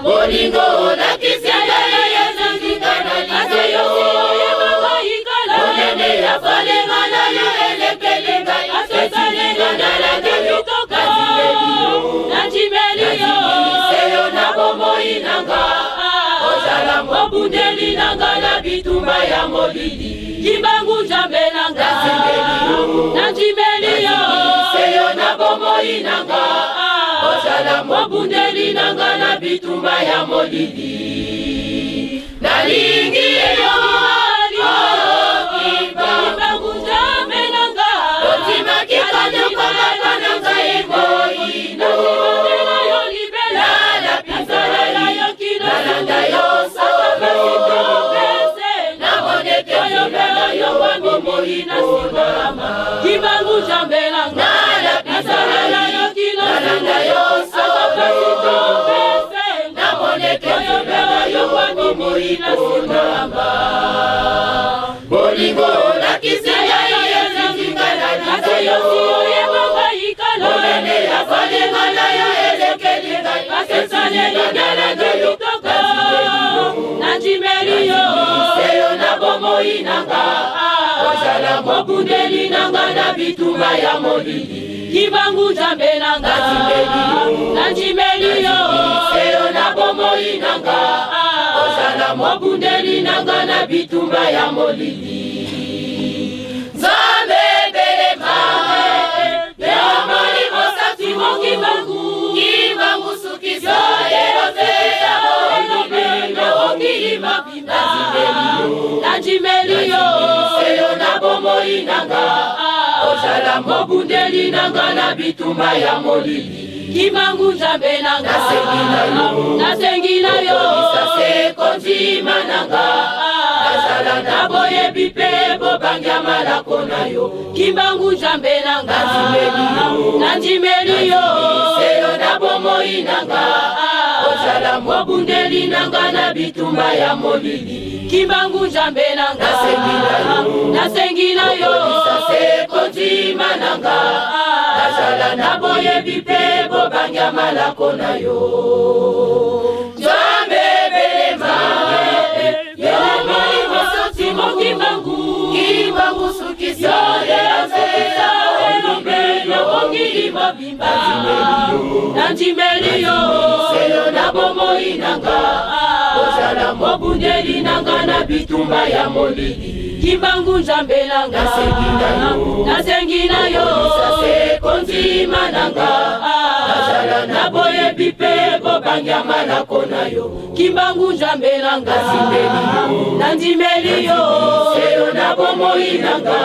Bolingo na kisiala ya zingana lizo Onene ya falenga na yo elekelenga Asesalenga na la gelitoka Nanjimeliyo Seyo na bomo inanga Ozala mwabundeli nanga na bitumba ya molili Kimbangu jambe nanga Nanjimeliyo Seyo na bomo inanga Ozala mwabundeli nanga na bitumba ya molili Nalingi yo Kimbangu jambe nanga Otima kikanya kwa mapa nanga imoi Nanjimela yo libela La pizala la yo kino Nalanda yo sawa Naboneke yo bela yo wangu moi na simama Kimbangu jambe nanga La pizala la yo kino Nalanda yo sawa Naboneke yo bela yo wangu moi na simama Bolingo la kisiya ya zingana lizo ye baba ikala Onene ya falenga na yo elekelenga Asesalenga na la gelitoka Nanjimeliyo Seyo na bomo inanga Ozala mwabundeli nanga na bitumba ya molili Kimbangu jambe nanga Nanjimeliyo Seyo na bomo inanga Ozala mwabundeli nanga na bitumba ya molili Nzambe bele mame Leo mali mosati mo kimbangu Kimbangu sukiso Yeroze ya moilube Okilima bimba Nanjimeliyo Seyo na bomo inanga Ozala mwabundeli nanga na bitumba ya molili Kimbangu jambe nanga Nasengina yo Sase konjima nanga Nazala naboye bipe Bobangya malako na yo Kimbangu jambe nanga Nanjimeliyo Seyo na bomo inanga Ozala mwabundeli nanga na bitumba ya molili Kimbangu jambe nanga Nasengina yo Sase konjima nanga Nazala naboye bipe Bobangya malako na yo Jambe bele mame Yo mali mosoti mo kimbangu Kimbangu sukiso Yerozeya Olumbe yo okilima bimba Nanjimeliyo Seyo na bomo inanga Ozala mwabundeli nanga na bitumba ya molili Kimbangu jambe nanga Nasengina yo Sase konjima nanga Nazala naboye bipe Bobangya malako na yo Kimbangu jambe nanga Nanjimeliyo Seyo na bomo inanga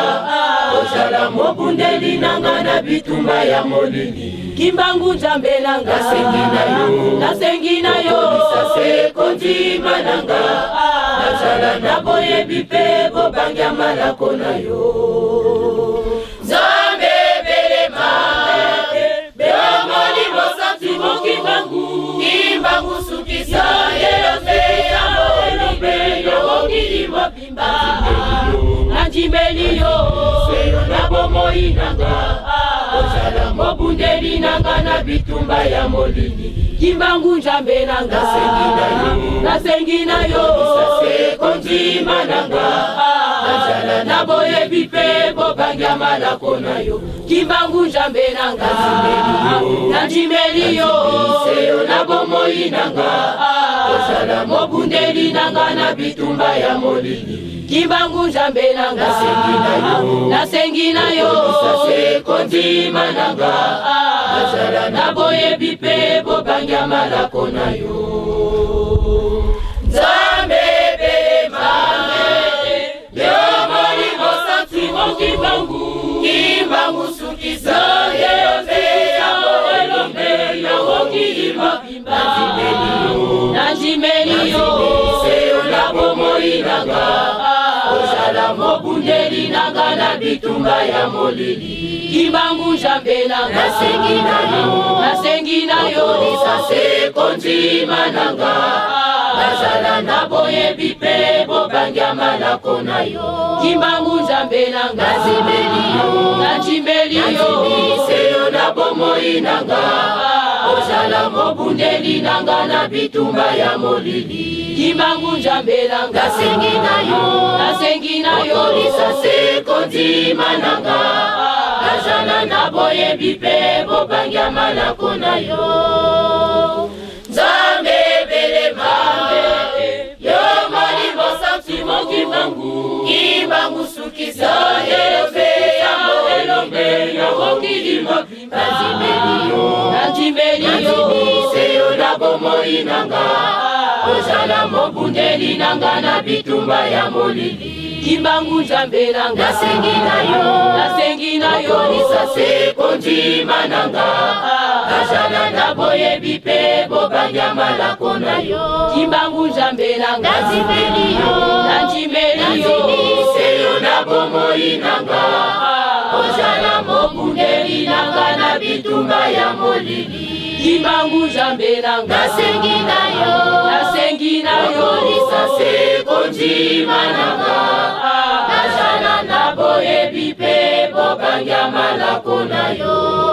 Ozala mwabundeli nanga na bitumba ya molili Kimbangu jambe nanga Nasengina yo Sase konjima nanga Nazala naboye bipe Bobangya malako na yo Nzambe bele mame Bele mali mosati mo kimbangu Kimbangu sukisa Yerozeya Olumbe yo okilima bimba Nanjimeliyo Seyo na bomo inanga Ozala mwabundeli nanga na bitumba ya molili Kimbangu jambe nanga Nasengina yo Sase konjima nanga Nazala naboye bipe Bobangya malako na yo Kimbangu jambe nanga Nanjimeliyo Seyo na bomo inanga Ozala mwabundeli nanga na bitumba ya molili Kimbangu jambe nanga Nasengina yo Sase konjima nanga Nazala naboye bipe Bobangya malako na yo Nzambe bele mame Yo mali mosati mo kimbangu Kimbangu sukiso Yerozeya bomoi nanga ozala mobundeli nanga na bitumba ya molili kimbangu nzambe nanga nasengi na yo lisase konzima nanga nazala na boyebi pe bobangia malako na yo kimbangu nzambe nanga najimbeli yo seyo na bomoi nanga ozala mobundeli nanga na bitumba ya molili kimbangu nzambe nanga nasengi na yo lisase konzima nanga nazala na boyebi pe bobangia malako na yo nzambe belema yo molimo sentimo kimbangu sukisa elombe ya mokili mobimba najimbeli yo seyo na bomoi nanga ozala mobundeli nanga na bitumba ya molili kimbangu nzambe nanga nasengi na yo lisase konzima nanga nazala na boyebi pe bobangia malako na yo kimbangu nzambe nanga najimbeli yo seyo na bomoi nanga ozala mobundeli nanga na bitumba ya molili kimbangu nzambe nanga nasengi na yo lisase konzima nanga nazala na boyebi pe bobangia malako na yo